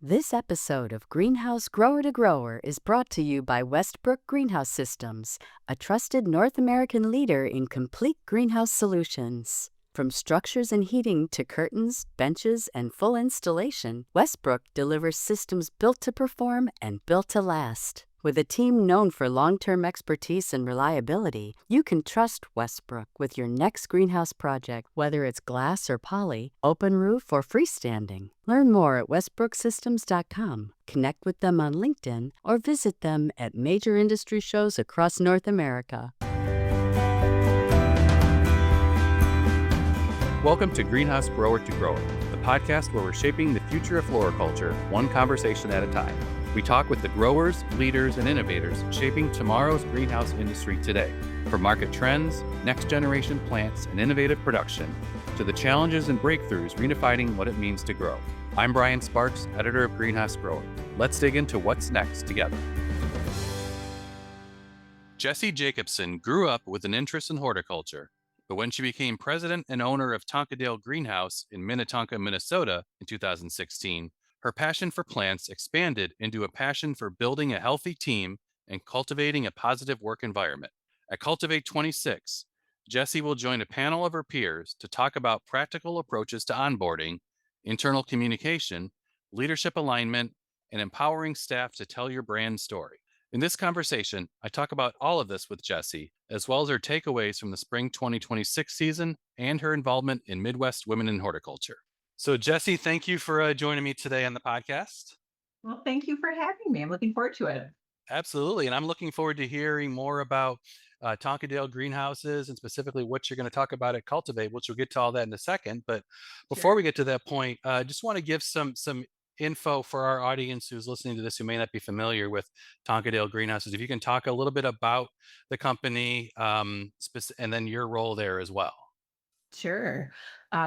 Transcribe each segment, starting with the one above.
This episode of Greenhouse Grower to Grower is brought to you by Westbrook Greenhouse Systems, a trusted North American leader in complete greenhouse solutions. From structures and heating to curtains, benches, and full installation, Westbrook delivers systems built to perform and built to last. With a team known for long-term expertise and reliability, you can trust Westbrook with your next greenhouse project, whether it's glass or poly, open roof, or freestanding. Learn more at westbrooksystems.com. Connect with them on LinkedIn or visit them at major industry shows across North America. Welcome to Greenhouse Grower to Grower, the podcast where we're shaping the future of floriculture, one conversation at a time. We talk with the growers, leaders, and innovators shaping tomorrow's greenhouse industry today. From market trends, next generation plants, and innovative production, to the challenges and breakthroughs redefining what it means to grow. I'm Brian Sparks, editor of Greenhouse Grower. Let's dig into what's next together. Jessie Jacobson grew up with an interest in horticulture, but when she became president and owner of Tonkadale Greenhouse in Minnetonka, Minnesota in 2016, her passion for plants expanded into a passion for building a healthy team and cultivating a positive work environment. At Cultivate 26, Jessie will join a panel of her peers to talk about practical approaches to onboarding, internal communication, leadership alignment, and empowering staff to tell your brand story. In this conversation, I talk about all of this with Jessie, as well as her takeaways from the spring 2026 season and her involvement in Midwest Women in Horticulture. So, Jessie, thank you for joining me today on the podcast. Well, thank you for having me. I'm looking forward to it. Absolutely. And I'm looking forward to hearing more about Tonkadale greenhouses and specifically what you're going to talk about at Cultivate, which we'll get to all that in a second. But before Sure. we get to that point, I just want to give some info for our audience who's listening to this who may not be familiar with Tonkadale greenhouses. If you can talk a little bit about the company and then your role there as well. Sure.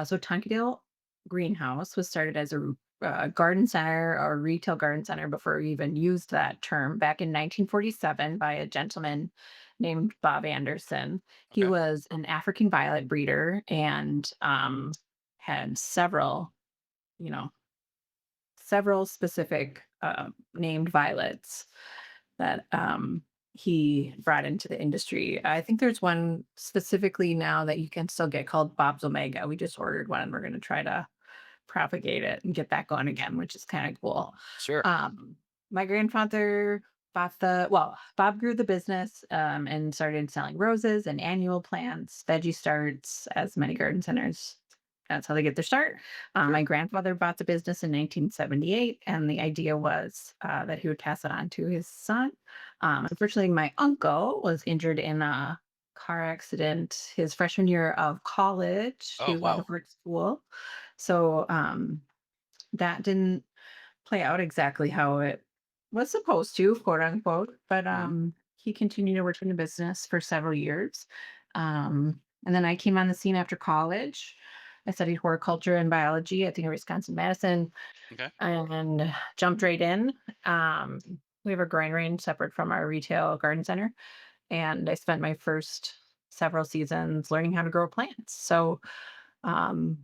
So Tonkadale Greenhouse was started as a garden center or retail garden center before we even used that term back in 1947 by a gentleman named Bob Anderson. He Okay. was an African violet breeder and had you know, several specific named violets that he brought into the industry. I think there's one specifically now that you can still get called Bob's Omega. We just ordered one and we're going to try to propagate it and get that going again, which is kind of cool. Sure. My grandfather Bob grew the business and started selling roses and annual plants, veggie starts, as many garden centers. That's how they get their start. Sure. My grandfather bought the business in 1978, and the idea was that he would pass it on to his son. Unfortunately, my uncle was injured in a car accident his freshman year of college. He Oh, was out wow. of art school. So that didn't play out exactly how it was supposed to, quote unquote. But Mhm. he continued to work in the business for several years. And then I came on the scene after college. I studied horticulture and biology at the University of Wisconsin-Madison Okay. and jumped right in. Um, we have a growing range separate from our retail garden center. And I spent my first several seasons learning how to grow plants. So um,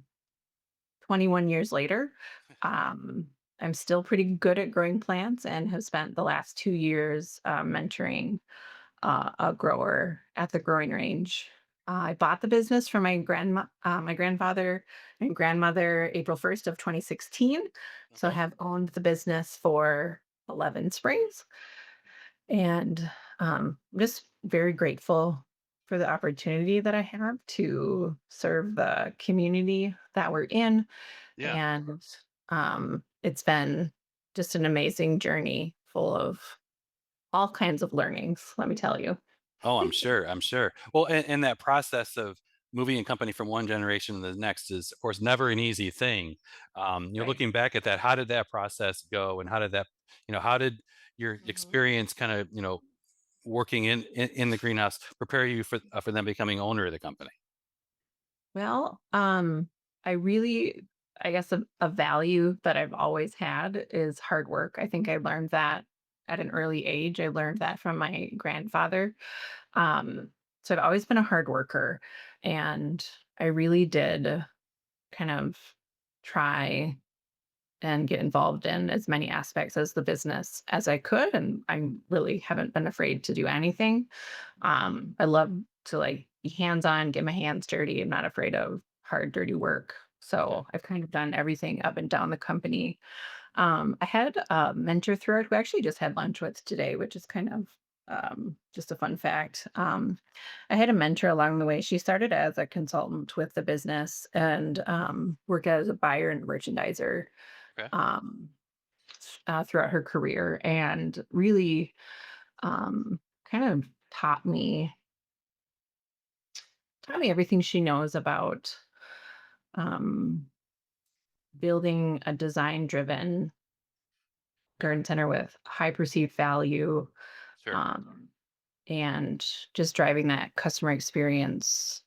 21 years later, um, I'm still pretty good at growing plants and have spent the last 2 years mentoring a grower at the growing range. I bought the business from my grandfather and grandmother April 1st of 2016. So I Okay. have owned the business for 11 springs. And I'm just very grateful for the opportunity that I have to serve the community that we're in. Yeah. And it's been just an amazing journey full of all kinds of learnings, let me tell you. Oh, I'm sure. I'm sure. Well, and that process of moving a company from one generation to the next is, of course, never an easy thing. Right. Looking back at that, how did that process go, and how did that, how did your Mhm. experience kind of, working in the greenhouse prepare you for them becoming owner of the company? Well, I really, I guess a value that I've always had is hard work. I think I learned that at an early age. I learned that from my grandfather. Um, so I've always been a hard worker, and I really did kind of try and get involved in as many aspects as the business as I could. And I really haven't been afraid to do anything. I love to like be hands on, get my hands dirty. I'm not afraid of hard, dirty work. Okay. So I've kind of done everything up and down the company. I had a mentor throughout who I actually just had lunch with today, which is kind of just a fun fact. I had a mentor along the way. She started as a consultant with the business and worked as a buyer and merchandiser Okay. um, throughout her career, and really kind of taught me everything she knows about um, building a design driven garden center with high perceived value, Sure. um, and just driving that customer experience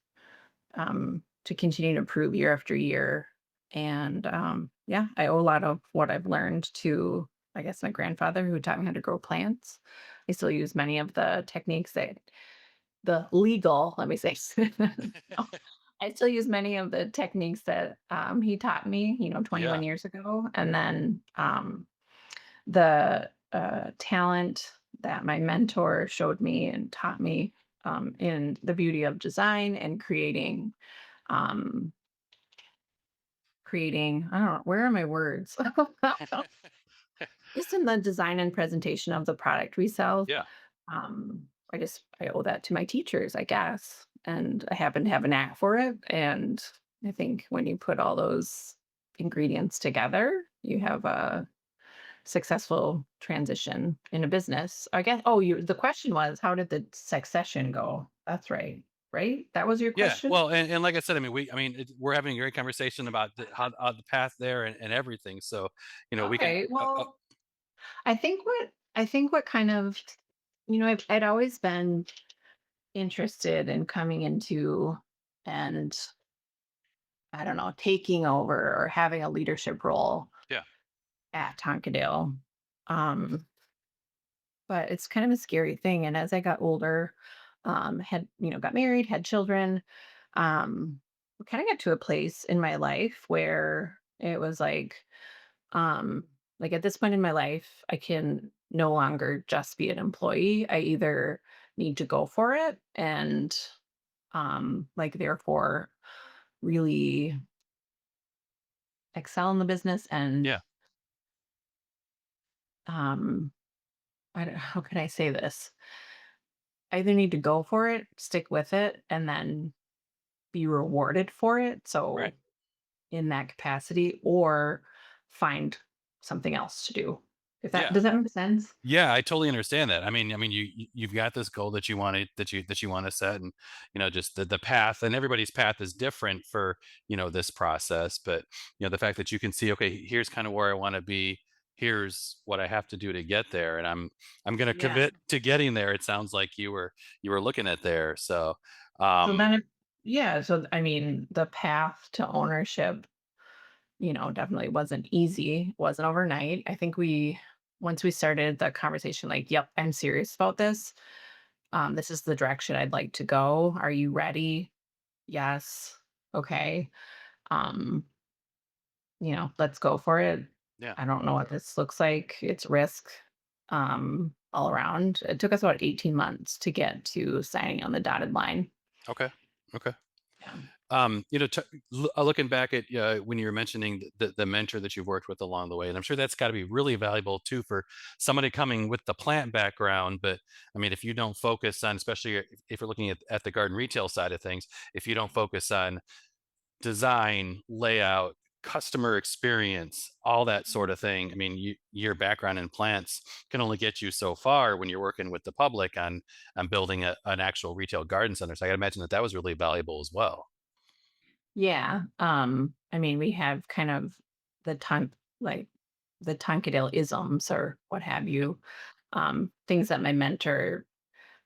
to continue to improve year after year. And yeah, I owe a lot of what I've learned to, I guess, my grandfather who taught me how to grow plants. I still use many of the techniques that the legal, let me say, no, I still use many of the techniques that he taught me, 21 Yeah. years ago. And then the talent that my mentor showed me and taught me in the beauty of design and um, creating, I don't know, where are my words? Just in the design and presentation of the product we sell. Yeah. I owe that to my teachers, I guess. And I happen to have a knack for it. And I think when you put all those ingredients together, you have a successful transition in a business. I guess, oh, the question was, how did the succession go? That's right. Right? That was your Yeah. question? Well, and like I said, I mean, we're having a great conversation about how the path there and everything. So, we can. Okay. Well, I think what kind of, I'd always been interested in coming into and I don't know, taking over or having a leadership role Yeah. at Tonkadale. Um, but it's kind of a scary thing. And as I got older, got married, had children, we kind of got to a place in my life where it was um, like at this point in my life, I can no longer just be an employee. I either need to go for it and therefore really excel in the business and Yeah. um how can I say this? I either need to go for it, stick with it, and then be rewarded for it. Right. So in that capacity, or find something else to do. If that Yeah. does that make sense? Yeah, I totally understand that. I mean, you've got this goal that you want to want to set, and just the path, and everybody's path is different for this process. But the fact that you can see, okay, here's kind of where I want to be. Here's what I have to do to get there, and I'm going to Yeah. commit to getting there. It sounds like you were looking at there. So, So um, then yeah, so I mean the path to ownership, definitely wasn't easy, wasn't overnight. I think once we started the conversation, like, yep, I'm serious about this. This is the direction I'd like to go. Are you ready? Yes. Okay. Um, let's go for it. yeah. I don't know what this looks like. It's risk all around. It took us about 18 months to get to signing on the dotted line. Okay. Okay. Yeah. Looking back at when you were mentioning the mentor that you've worked with along the way, and I'm sure that's got to be really valuable too for somebody coming with the plant background. But I mean, if you don't focus on, especially if you're looking at the garden retail side of things, if you don't focus on design, layout, customer experience, all that sort of thing, I mean, your background in plants can only get you so far when you're working with the public on building an actual retail garden center. So I got to imagine that was really valuable as well. Yeah. I mean, we have kind of the like the Tonkadale isms or what have you. Things that my mentor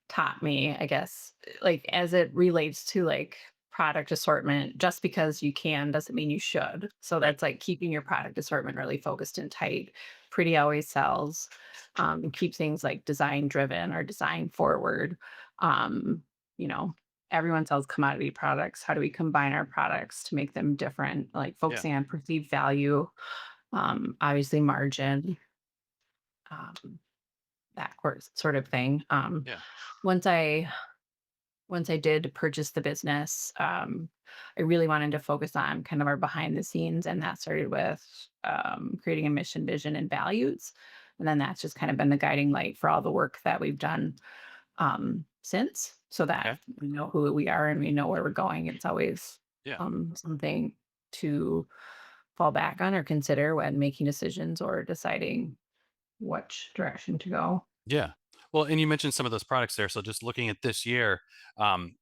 taught me, I guess, like as it relates to like product assortment, just because you can doesn't mean you should. So Right. that's like keeping your product assortment really focused and tight. Pretty always sells. Keep things like design driven or design forward. Um, you know, Everyone sells commodity products. How do we combine our products to make them different? Like Yeah. focusing on perceived value, Obviously margin, um, that course sort of thing. Yeah. Once I once I did purchase the business, I really wanted to focus on kind of our behind the scenes, and that started with creating a mission, vision, and values. And then that's just kind of been the guiding light for all the work that we've done since, so that Okay. we know who we are and we know where we're going. It's always Yeah. something to fall back on or consider when making decisions or deciding which direction to go. Yeah. Well, and you mentioned some of those products there. So just looking at this year, um,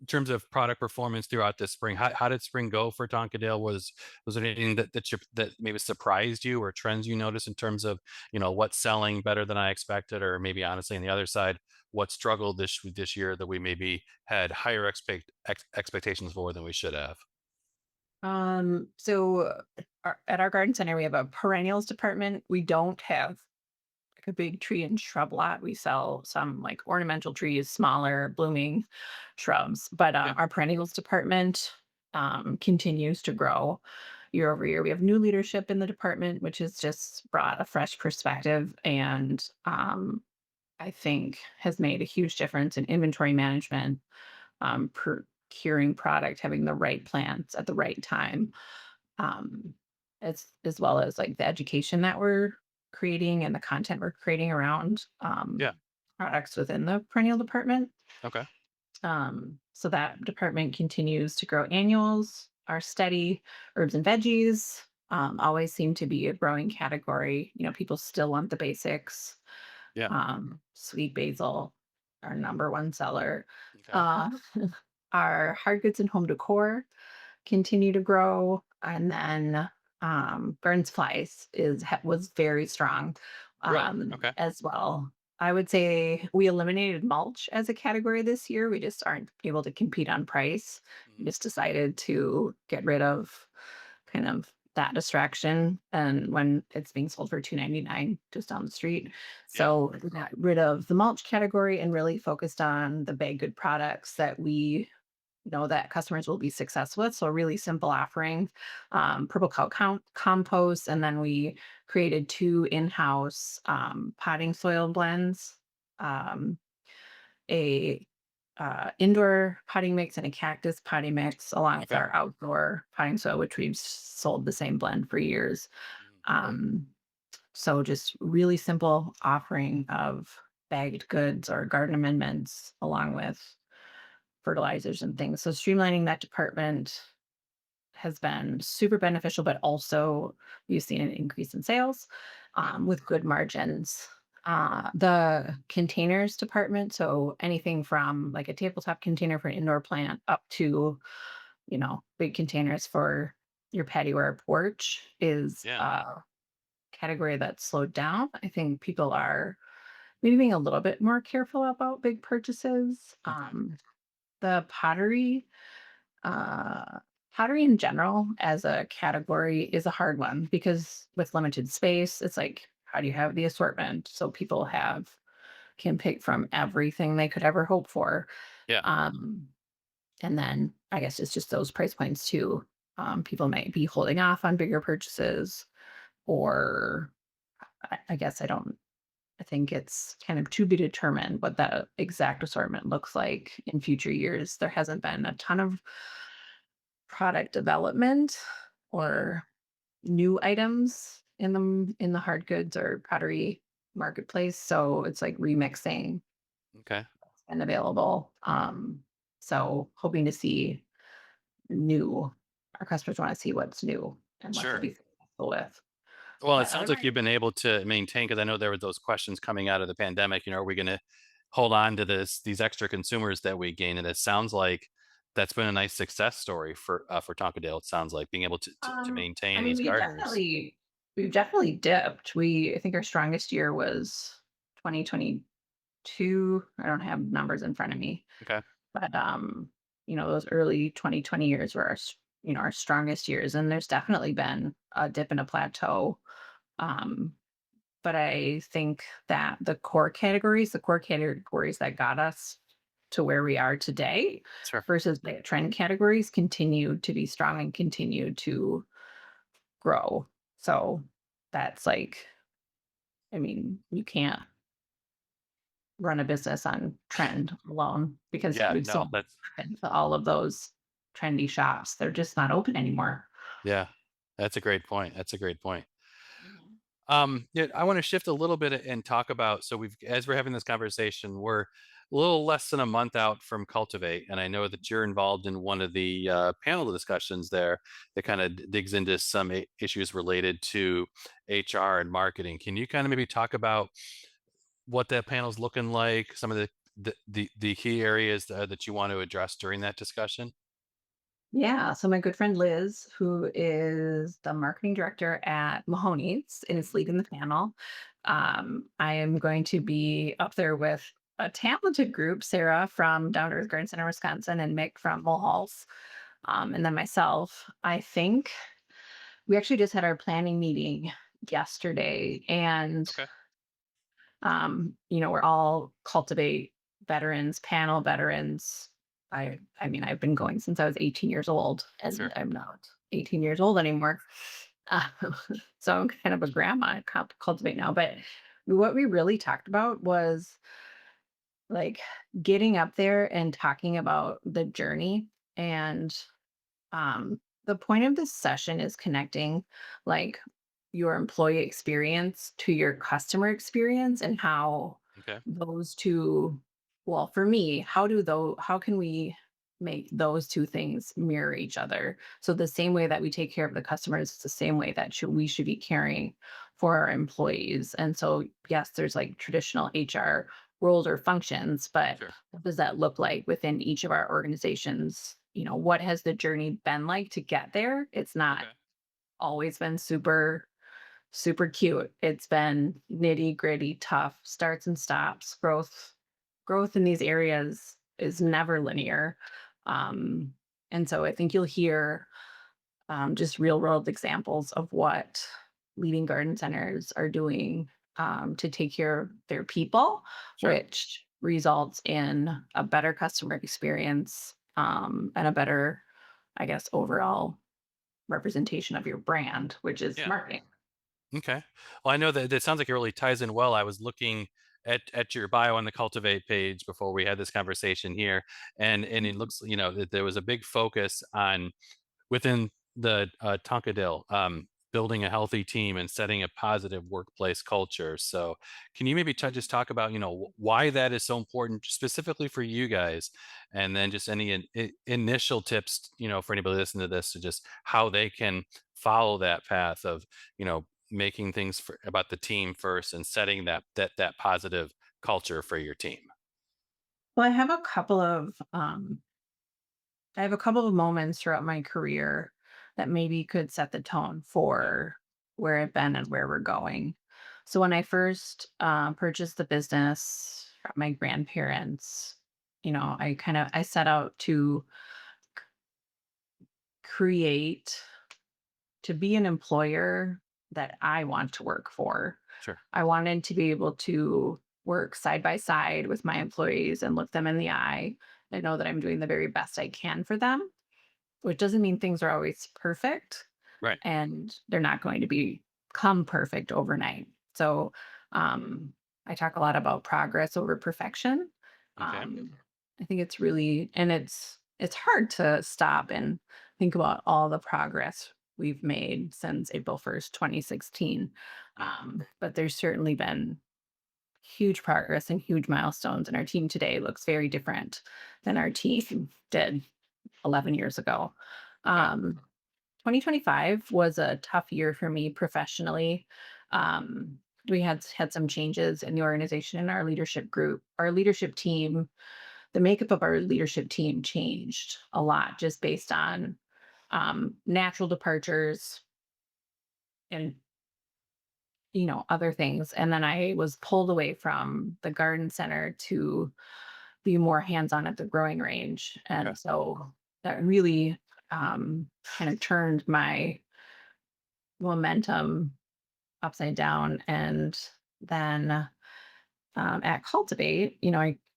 in terms of product performance throughout this spring, how did spring go for Tonkadale? Was there anything that maybe surprised you or trends you noticed in terms of, what's selling better than I expected, or maybe honestly on the other side, what struggled this year that we maybe had higher expectations for than we should have? At our garden center, we have a perennials department. We don't have like a big tree and shrub lot. We sell some like ornamental trees, smaller blooming shrubs, but Yeah. our perennials department continues to grow year over year. We have new leadership in the department, which has just brought a fresh perspective and I think has made a huge difference in inventory management, procuring product, having the right plants at the right time, um, as well as like the education that we're creating and the content we're creating around Yeah. products within the perennial department. Okay. So that department continues to grow. Annuals are steady. Herbs and veggies always seem to be a growing category. People still want the basics. Yeah. Sweet basil, our number one seller. Okay. Uh, our hard goods and home decor continue to grow, and then Burns Flies was very strong Really? Okay. as well. I would say we eliminated mulch as a category this year. We just aren't able to compete on price. We Mhm. just decided to get rid of kind of that distraction, and when it's being sold for 2.99 just down the street. Yeah. So we got rid of the mulch category and really focused on the baked good products that we know that customers will be successful with. So a really simple offering, purple cow compost, and then we created two in-house potting soil blends, um, a indoor potting mix and a cactus potting mix, along with Okay. our outdoor potting soil, which we've sold the same blend for years. Mhm. Um, so just really simple offering of bagged goods or garden amendments, along with fertilizers and things. So streamlining that department has been super beneficial, but also we've seen an increase in sales Yeah. with good margins. The containers department, so anything from like a tabletop container for an indoor plant up to, big containers for your patio or porch is Yeah. a category that's slowed down. I think people are maybe being a little bit more careful about big purchases. Okay. The uh, pottery in general as a category is a hard one because with limited space, it's like, how do you have the assortment so people can pick from everything they could ever hope for? Yeah. Um, and then I guess it's just those price points too. People might be holding off on bigger purchases, or I guess I think it's kind of to be determined what that exact assortment looks like in future years. There hasn't been a ton of product development Mhm. or new items in the hard goods or pottery marketplace, so it's like remixing Okay. and available. So hoping to see new our customers want to see what's new and what they'll Sure. be successful with. Well, it But sounds like otherwise, you've been able to maintain, because I know there were those questions coming out of the pandemic. Are we going to hold on to these extra consumers that we gain? And it sounds like that's been a nice success story for Tonkadale. It sounds like being able to I maintain mean, these gardeners. we've definitely dipped. I think our strongest year was 2022. I don't have numbers in front of me, Okay. but those early 2020 years were our strongest years, and there's definitely been a dip and a plateau. Um, but I think that the core categories that got us to where we are today Sure. versus the trend categories continue to be strong and continue to grow. So that's like, I mean, you can't run a business on trend alone because Yeah, we've no, seen that's what happened to all of those trendy shops. They're just not open anymore. yeah, that's a great point. That's a great point. Mhm. Yeah, I want to shift a little bit and talk about. So we've, as we're having this conversation, we're a little less than a month out from Cultivate, and I know that you're involved in one of the panel discussions there that kind of digs into some issues related to HR and marketing. Can you kind of maybe talk about what that panel's looking like, some of the key areas that you want to address during that discussion? Yeah. So my good friend Liz, who is the marketing director at Mahoney's and is leading the panel. I am going to be up there with a talented group, Sarah from Down to Earth Garden Center, Wisconsin, and Mick from Mulhall's. And then myself. I think we actually just had our planning meeting yesterday, and Okay, we're all cultivate veterans, panel veterans. I mean, I've been going since I was 18 years old, and sure. I'm not 18 years old anymore. Uh, so I'm kind of a grandma at cultivate now. But what we really talked about was like getting up there and talking about the journey. And the point of this session is connecting like your employee experience to your customer experience and how Okay, those two, well, for me, how can we make those two things mirror each other? So the same way that we take care of the customers, it's the same way that we should be caring for our employees. And so yes, there's like traditional HR roles or functions, but sure. what does that look like within each of our organizations? What has the journey been like to get there? It's not Okay, always been super, super cute. It's been nitty gritty, tough starts and stops. Growth in these areas is never linear. Um, and so I think you'll hear just real world examples of what leading garden centers are doing to take care of their people, sure. which results in a better customer experience and a better, I guess, overall representation of your brand, which is Yeah. marketing. Okay. Well, I know that it sounds like it really ties in well. I was looking at your bio on the Cultivate page before we had this conversation here, and it looks, that there was a big focus on within the Tonkadale, building a healthy team and setting a positive workplace culture. So, can you maybe just talk about why that is so important specifically for you guys, and then just any initial tips, for anybody listening to this, to just how they can follow that path of making things about the team first and setting that positive culture for your team. Well, I have a couple of moments throughout my career that maybe could set the tone Okay. for where I've been and where we're going. So when I first purchased the business from my grandparents, I set out to create to be an employer that I want to work for. Sure. I wanted to be able to work side by side with my employees and look them in the eye and know that I'm doing the very best I can for them, which doesn't mean things are always perfect Right. and they're not going to become perfect overnight. So, um, I talk a lot about progress over perfection. Okay. Um, I think it's really, and it's hard to stop and think about all the progress we've made since April 1st, 2016. But there's certainly been huge progress and huge milestones, and our team today looks very different than our team did 11 years ago. Okay. Um, 2025 was a tough year for me professionally. We had some changes in the organization in our leadership group. Our leadership team, the makeup of our leadership team changed a lot just based on natural departures and other things. And then I was pulled away from the garden center to be more hands-on at the growing range. Okay. And so that really kind of turned my momentum upside down. And then at Cultivate,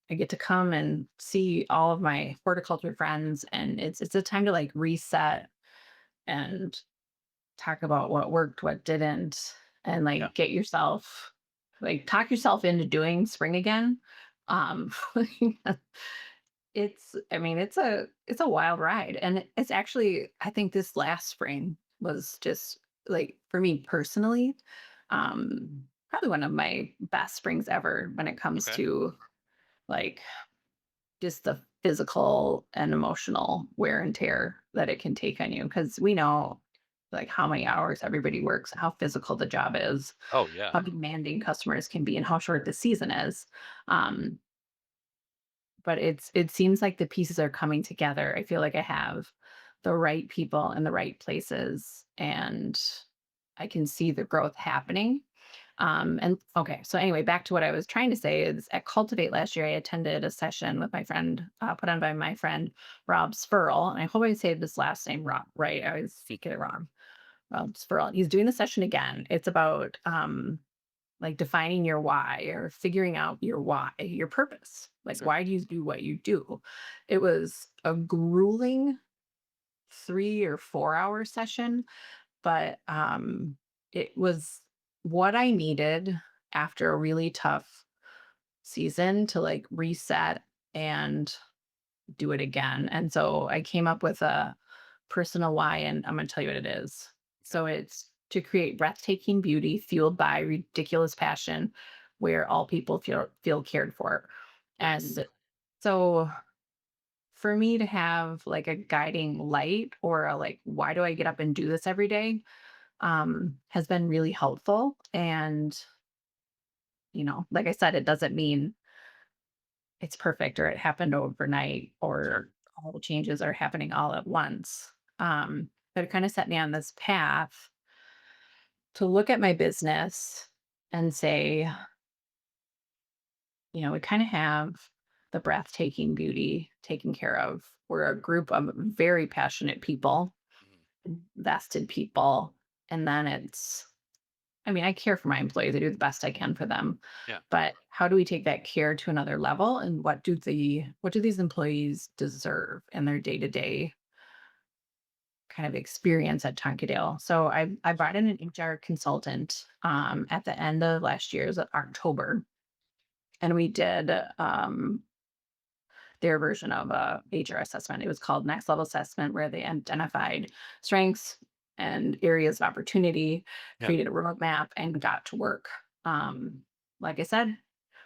I get to come and see all of my horticulture friends, and it's a time to like reset and talk about what worked, what didn't, and Yeah. like get yourself like talk yourself into doing spring again. Um it's a wild ride. And it's actually, I think this last spring was just like for me personally, probably one of my best springs ever when it comes Okay. to like just the physical and emotional wear and tear that it can take on you. Because we know like how many hours everybody works, how physical the job is, Oh, yeah. how demanding customers can be, and how short the season is. Um, but it seems like the pieces are coming together. I feel like I have the right people in the right places, and I can see the growth happening. And okay, so anyway, back to what I was trying to say is at Cultivate last year, I attended a session with my friend, put on by my friend Rob Spurl. And I hope I say this last name Rob right. I always speak it wrong. Rob Spurl. He's doing the session again. It's about like defining your why or figuring out your why, your purpose. Like, Sure. why do you do what you do? It was a grueling 3 or 4 hour session, but it was what I needed after a really tough season to like reset and do it again. And so I came up with a personal why, and I'm going to tell you what it is. Okay. So it's to create breathtaking beauty fueled by ridiculous passion where all people feel cared for. Nice. And so for me to have like a guiding light or a like why do I get up and do this every day has been really helpful. And like I said, it doesn't mean it's perfect or it happened overnight Sure. or all the changes are happening all at once. But it kind of set me on this path to look at my business and say, we kind of have the breathtaking beauty taken care of. We're a group of very passionate people, Mhm. vested people. And then I care for my employees. I do the best I can for them. Yeah. But how do we take that care to another level? And what do these employees deserve in their day-to-day kind of experience at Tonkadale? So I brought in an HR consultant at the end of last year's October, and we did their version of a HR assessment. It was called Next Level Assessment, where they identified strengths and areas of opportunity, Yeah. created a roadmap, and got to work. Like I said,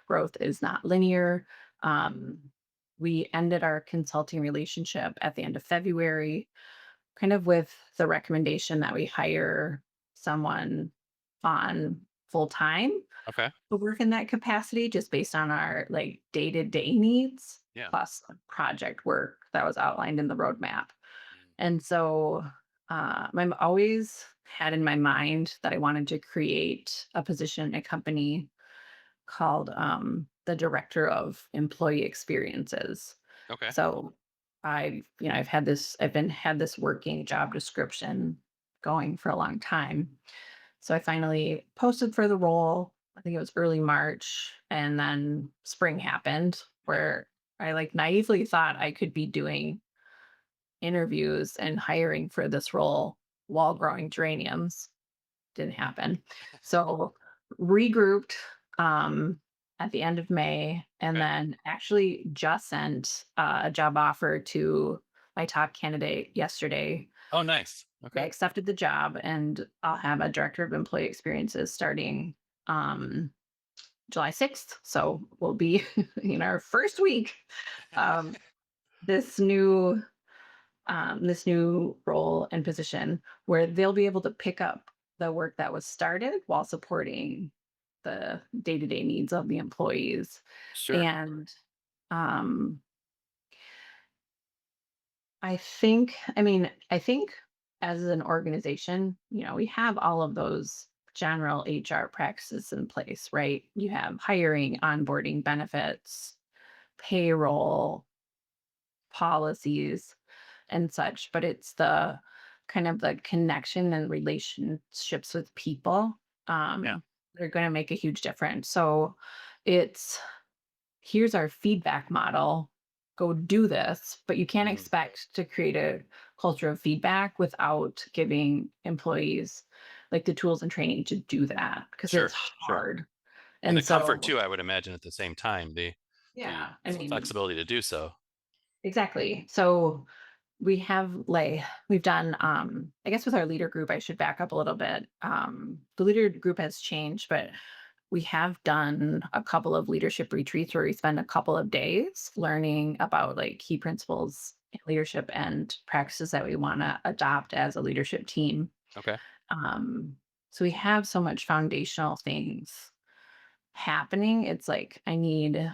growth is not linear. Um, we ended our consulting relationship at the end of February, kind of with the recommendation that we hire someone on full time Okay. to work in that capacity just based on our like day-to-day needs Yeah. plus project work that was outlined in the roadmap. Mm. And so I'm always had in my mind that I wanted to create a position in a company called the director of employee experiences. Okay. So I've had this working job description going for a long time. So I finally posted for the role. I think it was early March, and then spring happened Yeah. where I like naively thought I could be doing interviews and hiring for this role while growing geraniums. Didn't happen. So regrouped um at the end of May, and Okay. then actually just sent a job offer to my top candidate yesterday. Oh, nice. They Okay. accepted the job, and I'll have a director of employee experiences starting July 6th. So we'll be in our first week. Um, this new this new role and position where they'll be able to pick up the work that was started while supporting the day-to-day needs of the employees. Sure. And um, I think as an organization, we have all of those general HR practices in place, right? You have hiring, onboarding, benefits, payroll, policies, and such, but it's the kind of the connection and relationships with people Yeah. that are going to make a huge difference. So it's here's our feedback model. Go do this, but you can't Mhm. expect to create a culture of feedback without giving employees like the tools and training to do that because it's Sure, sure. hard. And And the comfort so, too, I would imagine at the same time, the yeah, I mean, flexibility to do so. exactly. So we've done I guess with our leader group, I should back up a little bit. The leader group has changed, but we have done a couple of leadership retreats where we spend a couple of days learning about like key principles in leadership and practices that we want to adopt as a leadership team. Okay. Um, so we have so much foundational things happening. It's like I need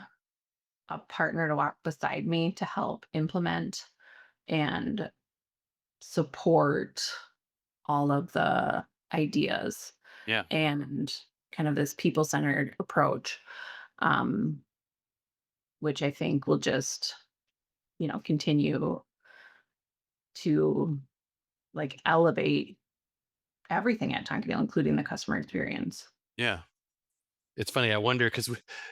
a partner to walk beside me to help implement and support all of the ideas Yeah. and kind of this people-centered approach, um, which I think will just, continue to like elevate everything at Tonkadale, including the customer experience. Yeah. It's funny. I wonder because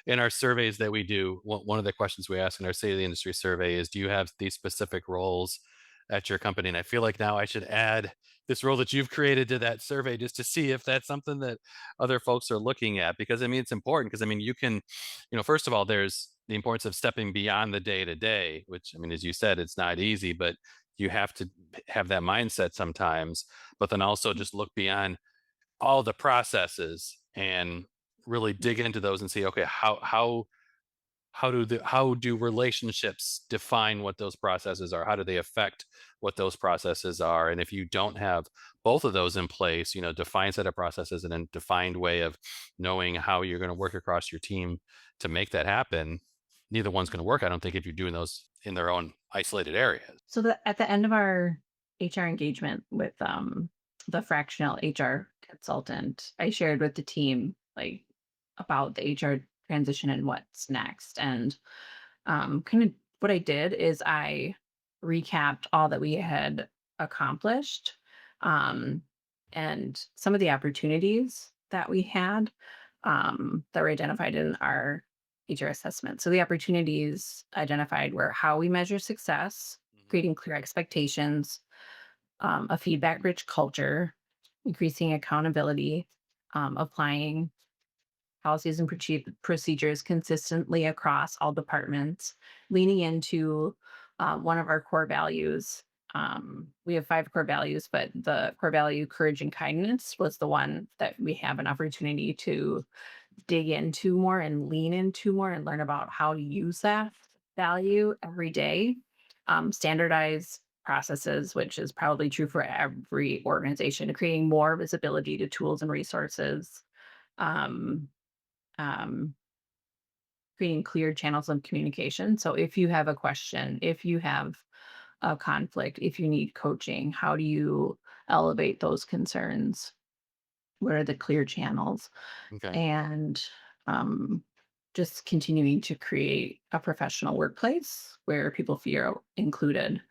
in our surveys that we do, one of the questions we ask in our State of the Industry survey is, "Do you have these specific roles at your company?" And I feel like now I should add this role that you've created to that survey just to see if that's something that other folks are looking at. Because I mean, it's important. Because I mean, you can, first of all, there's the importance of stepping beyond the day to day, which I mean, as you said, it's not easy, but you have to have that mindset sometimes. But then also just look beyond all the processes and really dig into those and see, okay, how do relationships define what those processes are? How do they affect what those processes are? And if you don't have both of those in place, defined set of processes and a defined way of knowing how you're going to work across your team to make that happen, neither one's going to work. I don't think if you're doing those in their own isolated areas. So at the end of our HR engagement with the fractional HR consultant, I shared with the team like about the HR transition and what's next. And kind of what I did is I recapped all that we had accomplished, um, and some of the opportunities that we had, that were identified in our HR assessment. So the opportunities identified were how we measure success, Mhm. creating clear expectations, a feedback rich culture, increasing accountability, applying policies and procedures consistently across all departments, leaning into one of our core values. We have five core values, but the core value, courage and kindness, was the one that we have an opportunity to dig into more and lean into more and learn about how to use that value every day. Standardize processes, which is probably true for every organization, creating more visibility to tools and resources. Um, um, Creating clear channels of communication. So if you have a question, if you have a conflict, if you need coaching, how do you elevate those concerns? What are the clear channels? Okay. And um, just continuing to create a professional workplace where people feel included,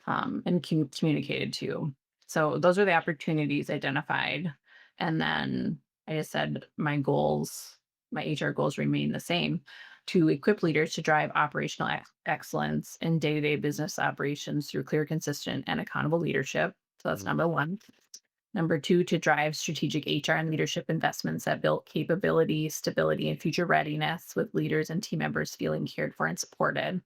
and communicated to. So those are the opportunities identified. And then I just said my HR goals remain the same, to equip leaders to drive operational excellence in day to day business operations through clear, consistent, and accountable leadership. So that's Mhm. number one. Number two, to drive strategic HR and leadership investments that build capability, stability, and future readiness with leaders and team members feeling cared for and supported.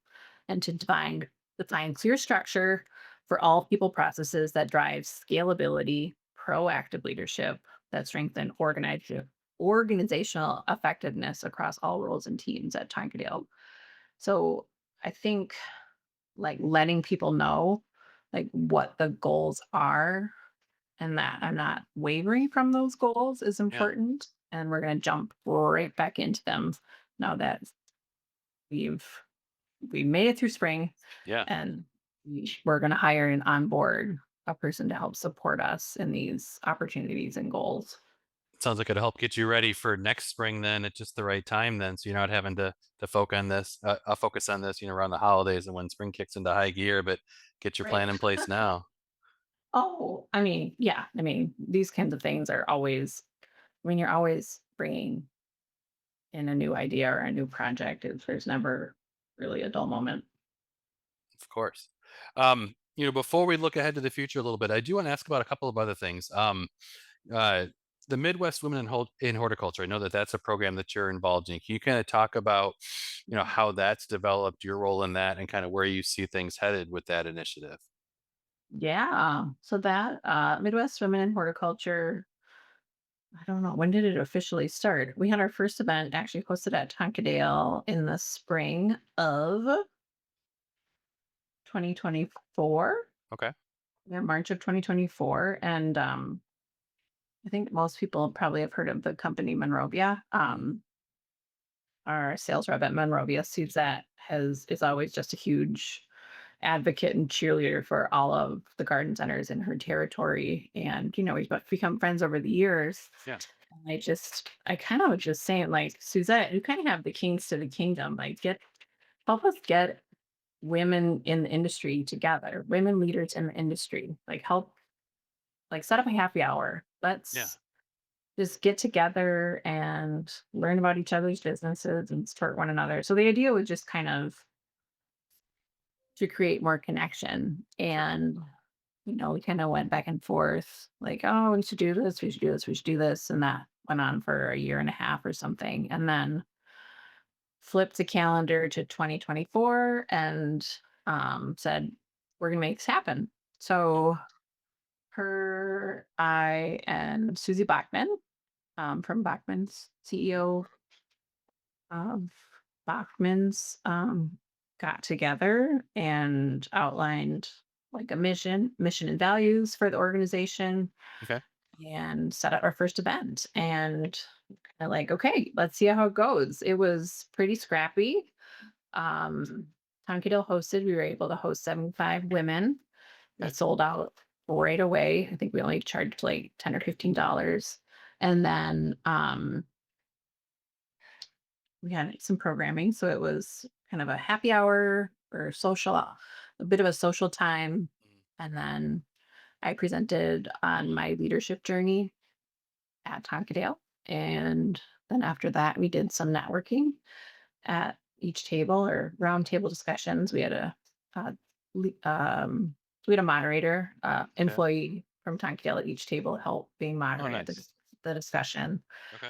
And to define clear structure for all people processes that drive scalability, proactive leadership that strengthen organizational effectiveness across all roles and teams at Tonkadale. So I think like letting people know like what the goals are and that I'm not wavering from those goals is Yeah. important. And we're going to jump right back into them now that we've we made it through spring, Yeah. and we're going to hire and onboard a person to help support us in these opportunities and goals. Sounds like it'll help get you ready for next spring then at just the right time then, so you're not having to focus on this, around the holidays and when spring kicks into high gear, but get your Right. plan in place now. Oh, I mean, yeah. I mean, these kinds of things are always, you're always bringing in a new idea or a new project. There's never really a dull moment. Of course. Um, Before we look ahead to the future a little bit, I do want to ask about a couple of other things. Uh, the Midwest Women in Horticulture. I know that that's a program that you're involved in. Can you kind of talk about, how that's developed, your role in that, and kind of where you see things headed with that initiative? Yeah. So that Midwest Women in Horticulture, I don't know, when did it officially start? We had our first event actually hosted at Tonkadale in the spring of 2024. Okay. Yeah, March of 2024. And I think most people probably have heard of the company Monrovia. Mm. Our sales rep at Monrovia, Suzette, is always just a huge advocate and cheerleader for all of the garden centers in her territory. And, we've become friends over the years. Yeah. And I kind of was just saying, like, Suzette, you kind of have the keys to the kingdom. Like, help us get women in the industry together, women leaders in the industry. Like, help, like, set up a happy hour. Yeah. Let's just get together and learn about each other's businesses and support one another. So the idea was just kind of to create more connection. Sure. And, we kind of went back and forth like, oh, we should do this, we should do this, we should do this. And that went on for a year and a half or something. And then flipped the calendar to 2024 and said, we're going to make this happen. Yeah. So I and Susie Bachman from Bachman's CEO of Bachman's got together and outlined like a mission and values for the organization Okay. and set up our first event. And kind of like, okay, let's see how it goes. It was pretty scrappy. Um, Tonkadale hosted, we were able to host 75 women Yeah. that sold out right away. I think we only charged like $10 or $15. And then we had some programming. So it was kind of a happy hour or a bit of a social time. Mm. And then I presented on my leadership journey at Tonkadale. And then after that, we did some networking at each table or round table discussions. Uh, le- um, we had a moderator, Okay. employee from Tonkadale at each table help being Oh, moderator nice. the discussion. Okay.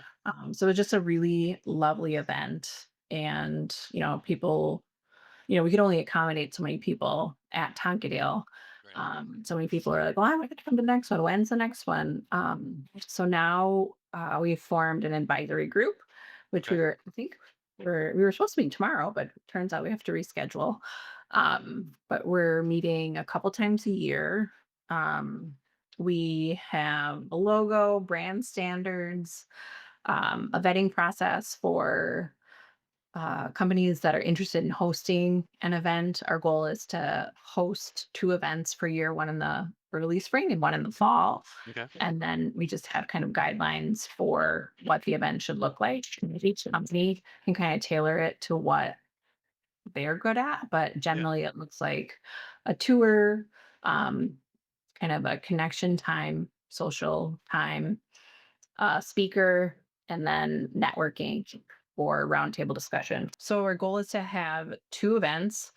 So it was just a really lovely event. And, we could only accommodate so many people at Tonkadale. Right. So many people are like, well, I'm going to come to the next one. When's the next one? So now we've formed an advisory group, which Okay. I think we were supposed to meet tomorrow, but turns out we have to reschedule. But we're meeting a couple times a year. Um, we have a logo, brand standards, a vetting process for companies that are interested in hosting an event. Our goal is to host two events per year, one in the early spring and one in the fall. Okay. And then we just have kind of guidelines for what the event should look like. And each company can kind of tailor it to what they're good at. But Yeah. generally, it looks like a tour, um, kind of a connection time, social time, speaker, and then networking for roundtable discussion. So our goal is to have two events.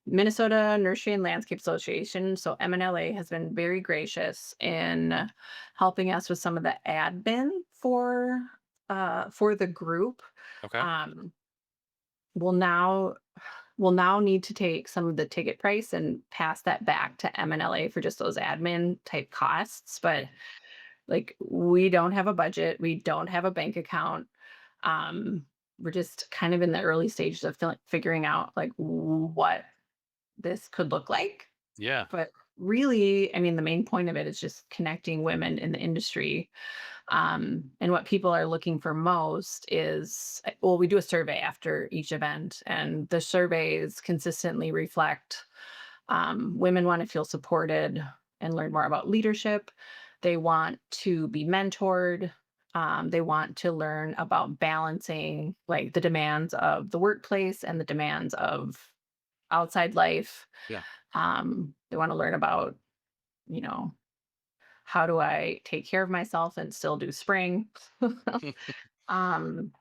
Minnesota Nursery and Landscape Association, so MNLA, has been very gracious in helping us with some of the admin for the group. Okay. Um, we'll now we'll now need to take some of the ticket price and pass that back to MNLA for just those admin type costs. But like, we don't have a budget, we don't have a bank account. Um, we're just kind of in the early stages of figuring out like what this could look like. Yeah. But really, I mean, the main point of it is just connecting women in the industry. And what people are looking for most is, well, we do a survey after each event, and the surveys consistently reflect women want to feel supported and learn more about leadership. They want to be mentored. They want to learn about balancing like the demands of the workplace and the demands of outside life. Yeah. They want to learn about, you know, how do I take care of myself and still do spring? um,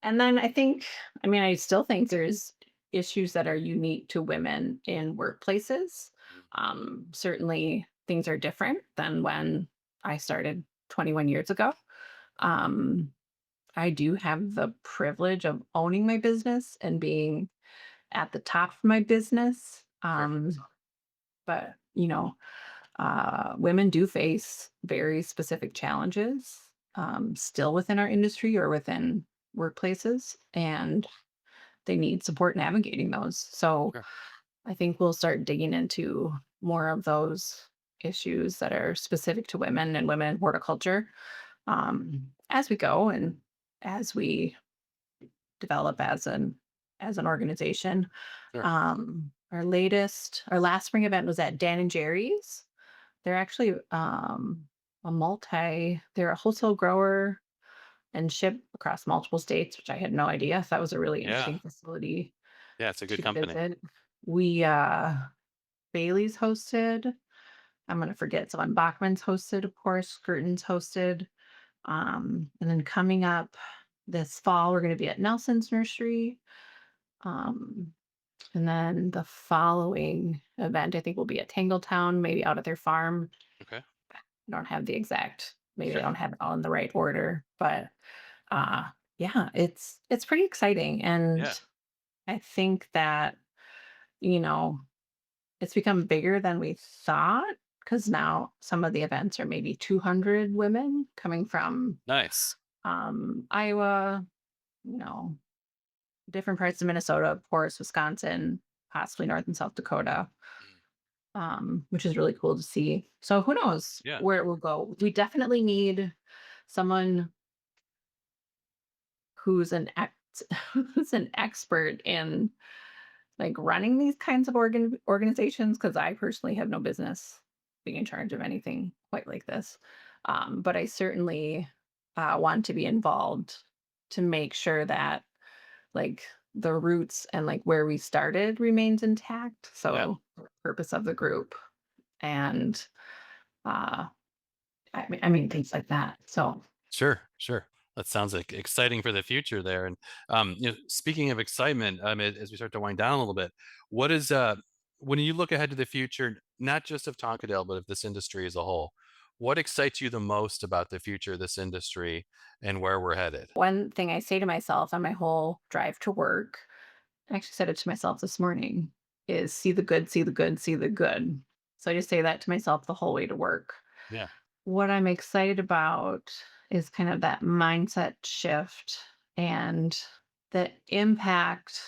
and then I still think there's issues that are unique to women in workplaces. Mm. Certainly, things are different than when I started 21 years ago. Um, I do have the privilege of owning my business and being at the top of my business. Sure. But, women do face very specific challenges still within our industry or within workplaces, and they need support navigating those. So Sure. I think we'll start digging into more of those issues that are specific to women and women in horticulture as we go and as we develop as an organization. Sure. Our last spring event was at Dan and Jerry's. They're actually they're a wholesale grower and ship across multiple states, which I had no idea. That was a really Yeah. interesting facility Yeah. It's a good to company. visit. We Bailey's hosted. I'm gonna forget someone. Bachman's hosted, of course. Skirton's hosted. And then coming up this fall, we're gonna be at Nelson's Nursery. Um, and then the following event, I think, will be at Tangletown, maybe out at their farm. Okay. I don't have the exact, maybe I Sure. don't have it all in the right order, but yeah, it's pretty exciting. And Yeah. I think that, you know, it's become bigger than we thought because now some of the events are maybe 200 women coming from Nice. Iowa, you know, different parts of Minnesota, of course, Wisconsin, possibly North and South Dakota, Mm. which is really cool to see. So who knows Yeah. where it will go? We definitely need someone who's who's an expert in like running these kinds of organizations because I personally have no business being in charge of anything quite like this. But I certainly want to be involved to make sure that like the roots and like where we started remains intact. Yeah. So purpose of the group and uh, I mean things like that. So Sure. Sure. That sounds like exciting for the future there. And speaking of excitement, as we start to wind down a little bit, what is when you look ahead to the future, not just of Tonkadale, but of this industry as a whole, what excites you the most about the future of this industry and where we're headed? one thing I say to myself on my whole drive to work, I actually said it to myself this morning, is see the good, see the good, see the good. So I just say that to myself the whole way to work. Yeah. What I'm excited about is kind of that mindset shift and the impact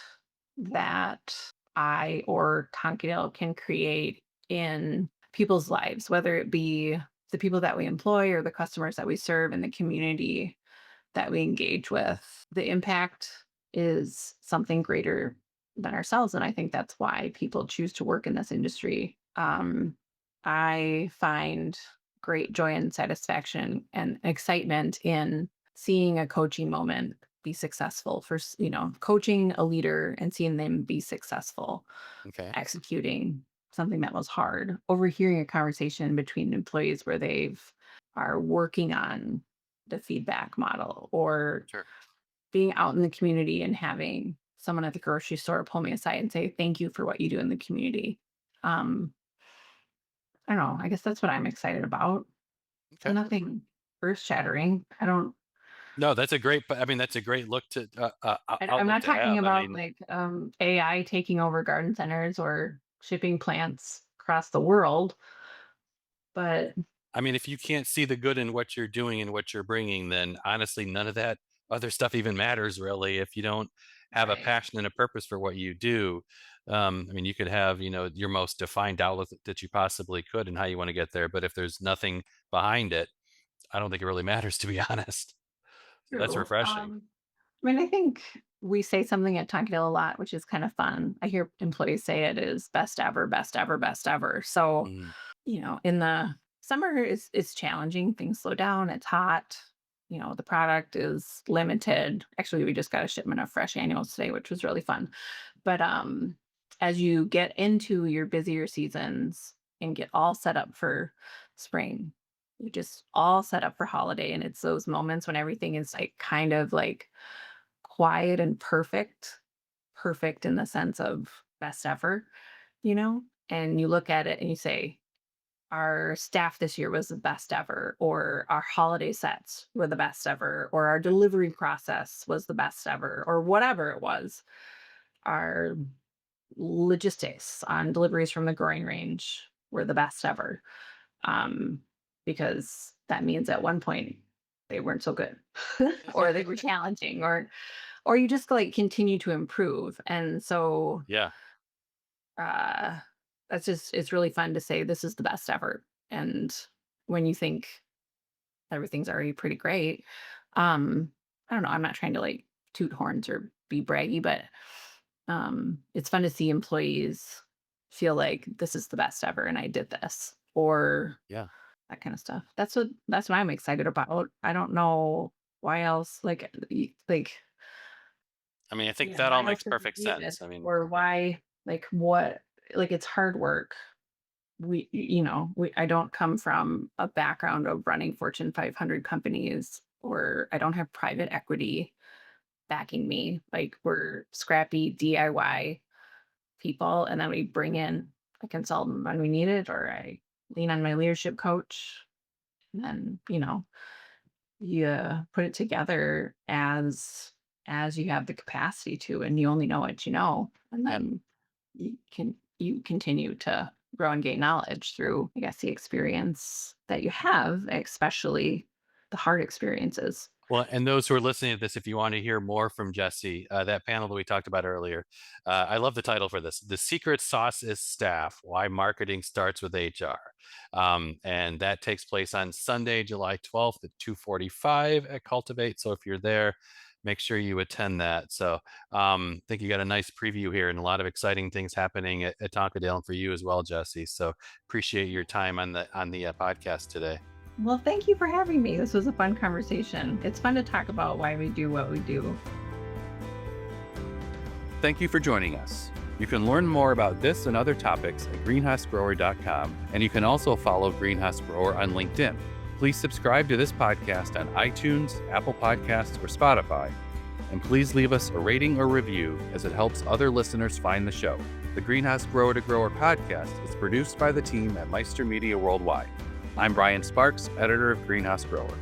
that I or Tonkadale can create in people's lives, whether it be the people that we employ or the customers that we serve in the community that we engage with. The impact is something greater than ourselves. And I think that's why people choose to work in this industry. I find great joy and satisfaction and excitement in seeing a coaching moment be successful for, coaching a leader and seeing them be successful, Okay. executing something that was hard, overhearing a conversation between employees where they've are working on the feedback model or Sure. being out in the community and having someone at the grocery store pull me aside and say, "Thank you for what you do in the community." Um, I don't know. I guess that's what I'm excited about. Okay. Nothing earth shattering. I don't. No, that's a great. I mean, that's a great look to I'm outlook not to talking have. I about mean, like AI taking over garden centers or shipping plants across the world, but if you can't see the good in what you're doing and what you're bringing, then honestly, none of that other stuff even matters really. If you don't have a right. passion and a purpose for what you do, you could have, your most defined outlook that you possibly could and how you want to get there. But if there's nothing behind it, I don't think it really matters, to be honest. So that's True. refreshing. I think we say something at Tonkadale a lot, which is kind of fun. I hear employees say it is best ever, best ever, best ever. So, Mhm. in the summer is challenging. Things slow down. It's hot. The product is limited. Actually, we just got a shipment of fresh annuals today, which was really fun. But as you get into your busier seasons and get all set up for spring, you just all set up for holiday. And it's those moments when everything is like kind of like quiet and perfect perfect in the sense of best ever, you know? And you look at it and you say, our staff this year was the best ever, or our holiday sets were the best ever, or our delivery process was the best ever, or whatever it was. Our logistics on deliveries from the growing range were the best ever. Um, because that means at one point they weren't so good or they were challenging or you just like continue to improve. And so Yeah. uh that's just it's really fun to say this is the best ever. And when you think everything's already pretty great, um, I don't know, I'm not trying to like toot horns or be braggy, but it's fun to see employees feel like this is the best ever and I did this or Yeah. that kind of stuff. That's what I'm excited about. I don't know why else like I mean, I think yeah, that all why else makes would we perfect do this? sense. I mean, Or why like what like it's hard work. I don't come from a background of running Fortune 500 companies or I don't have private equity backing me. Like we're scrappy DIY people and then we bring in a consultant when we need it or I lean on my leadership coach and then, you put it together as you have the capacity to and you only know what you know and yeah. then you continue to grow and gain knowledge through I guess the experience that you have, especially the hard experiences. Well, and those who are listening to this, if you want to hear more from Jesse, that panel that we talked about earlier, I love the title for this. The Secret Sauce is Staff, Why Marketing Starts with HR. And that takes place on Sunday, July 12th at 2:45 at Cultivate. So if you're there, make sure you attend that. So I think you got a nice preview here and a lot of exciting things happening at Tonkadale and for you as well, Jesse. So appreciate your time on the podcast today. Well, thank you for having me. This was a fun conversation. It's fun to talk about why we do what we do. Thank you for joining us. You can learn more about this and other topics at greenhousegrower.com, and you can also follow Greenhouse Grower on LinkedIn. Please subscribe to this podcast on iTunes, Apple Podcasts, or Spotify, and please leave us a rating or review as it helps other listeners find the show. The Greenhouse Grower to Grower podcast is produced by the team at Meister Media Worldwide. I'm Brian Sparks, editor of Greenhouse Grower.